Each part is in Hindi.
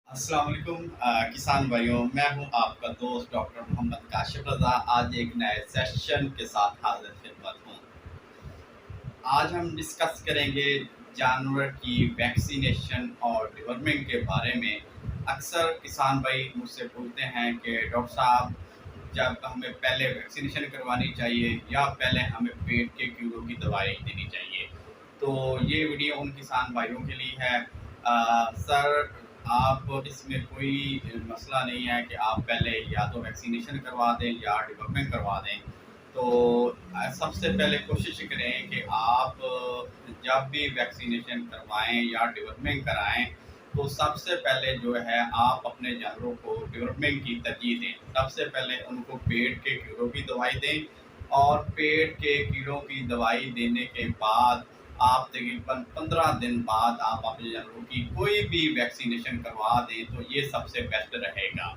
अस्सलाम वालेकुम किसान भाइयों, मैं हूं आपका दोस्त डॉक्टर मोहम्मद काशिफ रज़ा। आज एक नए सेशन के साथ हाजिर खिदमत हूं। आज हम डिस्कस करेंगे जानवर की वैक्सीनेशन और डिवर्मिंग के बारे में। अक्सर किसान भाई मुझसे पूछते हैं कि डॉक्टर साहब, जब हमें पहले वैक्सीनेशन करवानी चाहिए या पहले हमें पेट के कीड़ों की दवाई देनी चाहिए। तो ये वीडियो उन किसान भाइयों के लिए है। सर, आप इसमें कोई मसला नहीं है कि आप पहले या तो वैक्सीनेशन करवा दें या डिवर्मिंग करवा दें। तो सबसे पहले कोशिश करें कि आप जब भी वैक्सीनेशन करवाएं या डिवर्मिंग कराएं, तो सबसे पहले जो है आप अपने जानवरों को डिवर्मिंग की तरजीह दें। सबसे पहले उनको पेट के कीड़ों की दवाई दें, और पेट के कीड़ों की दवाई देने के बाद आप तकरीबन 15 दिन बाद आप अपने जानवरों की कोई भी वैक्सीनेशन करवा दें, तो ये सबसे बेस्ट रहेगा।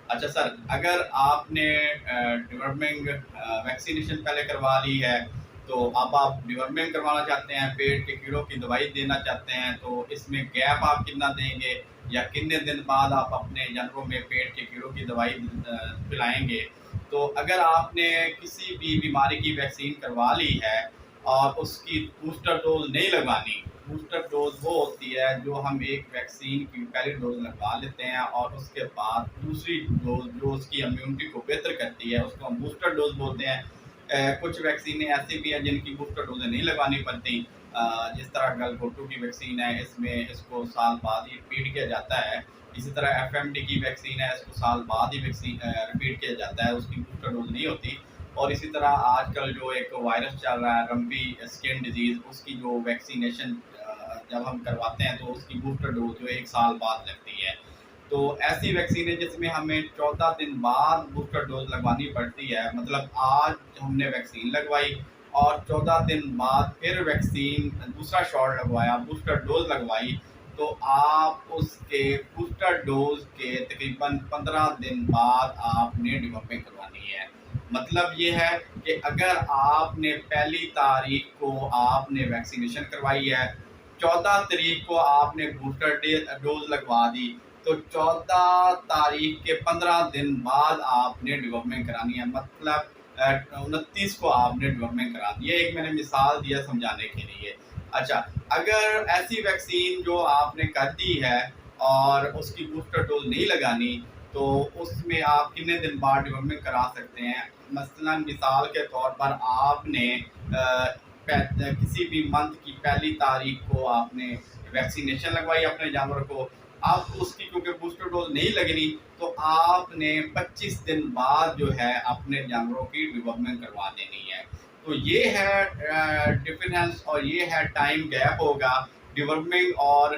अच्छा सर, अगर आपने डिवर्मिंग वैक्सीनेशन पहले करवा ली है, तो अब आप डिवर्मिंग करवाना चाहते हैं, पेट के कीड़ों की दवाई देना चाहते हैं, तो इसमें गैप आप कितना देंगे या कितने दिन बाद आप अपने जानवरों में पेट के कीड़ों की दवाई पिलाएंगे? तो अगर आपने किसी भी बीमारी की वैक्सीन करवा ली है और उसकी बूस्टर डोज नहीं लगवानी, बूस्टर डोज वो होती है जो हम एक वैक्सीन की पहली डोज लगवा लेते हैं और उसके बाद दूसरी डोज जो उसकी इम्यूनिटी को बेहतर करती है, उसको हम बूस्टर डोज बोलते हैं। कुछ वैक्सीनें ऐसी भी हैं जिनकी बूस्टर डोजें नहीं लगवानी पड़ती। जिस तरह गलघोटू की वैक्सीन है, इसमें इसको साल बाद ही रिपीट किया जाता है। इसी तरह एफएमडी की वैक्सीन है, इसको साल बाद ही वैक्सीन रिपीट किया जाता है, उसकी बूस्टर डोज नहीं होती। और इसी तरह आजकल जो एक वायरस चल रहा है, रम्बी स्किन डिजीज़, उसकी जो वैक्सीनेशन जब हम करवाते हैं तो उसकी बूस्टर डोज जो 1 साल बाद लगती है। तो ऐसी वैक्सीन है जिसमें हमें 14 दिन बाद बूस्टर डोज लगवानी पड़ती है। मतलब आज हमने वैक्सीन लगवाई और 14 दिन बाद फिर वैक्सीन दूसरा शॉट लगवाया, बूस्टर डोज लगवाई, तो आप उसके बूस्टर डोज के तकरीबन 15 दिन बाद आपने डिवर्मिंग करवानी है। मतलब ये है कि अगर आपने पहली तारीख को आपने वैक्सीनेशन करवाई है, 14 तारीख को आपने बूस्टर डोज लगवा दी, तो 14 तारीख के 15 दिन बाद आपने डिवर्मिंग करानी है। मतलब 29 को आपने डिवर्मिंग करा दी। ये एक मैंने मिसाल दिया समझाने के लिए। अच्छा, अगर ऐसी वैक्सीन जो आपने कर दी है और उसकी बूस्टर डोज नहीं लगानी, तो उसमें आप कितने दिन बाद डिवर्मिंग करा सकते हैं? मसलन मिसाल के तौर पर आपने किसी भी मंथ की पहली तारीख को आपने वैक्सीनेशन लगवाई अपने जानवर को। अब उसकी क्योंकि बूस्टर डोज नहीं लगनी, तो आपने 25 दिन बाद जो है अपने जानवरों की डिवर्मिंग करवा देनी है। तो ये है डिफरेंस, और ये है टाइम गैप होगा डिवर्मिंग और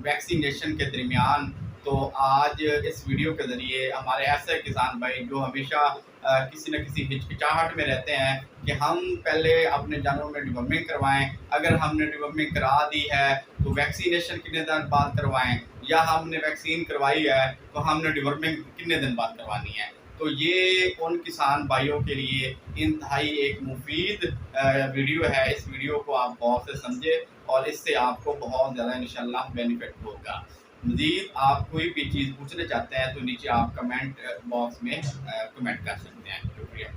वैक्सीनेशन के दरमियान। तो आज इस वीडियो के ज़रिए हमारे ऐसे किसान भाई जो हमेशा किसी न किसी हिचकिचाहट में रहते हैं कि हम पहले अपने जानवरों में डिवर्मिंग करवाएं, अगर हमने डिवर्मिंग करा दी है तो वैक्सीनेशन कितने दिन बाद करवाएं, या हमने वैक्सीन करवाई है तो हमने डिवर्मिंग कितने दिन बाद करवानी है। तो ये उन किसान भाइयों के लिए इंतहाई एक मुफीद वीडियो है। इस वीडियो को आप गौर से समझे और इससे आपको बहुत ज़्यादा इंशाल्लाह बेनिफिट होगा। मज़ीद आप कोई भी चीज़ पूछना चाहते हैं तो नीचे आप कमेंट बॉक्स में कमेंट कर सकते हैं। शुक्रिया।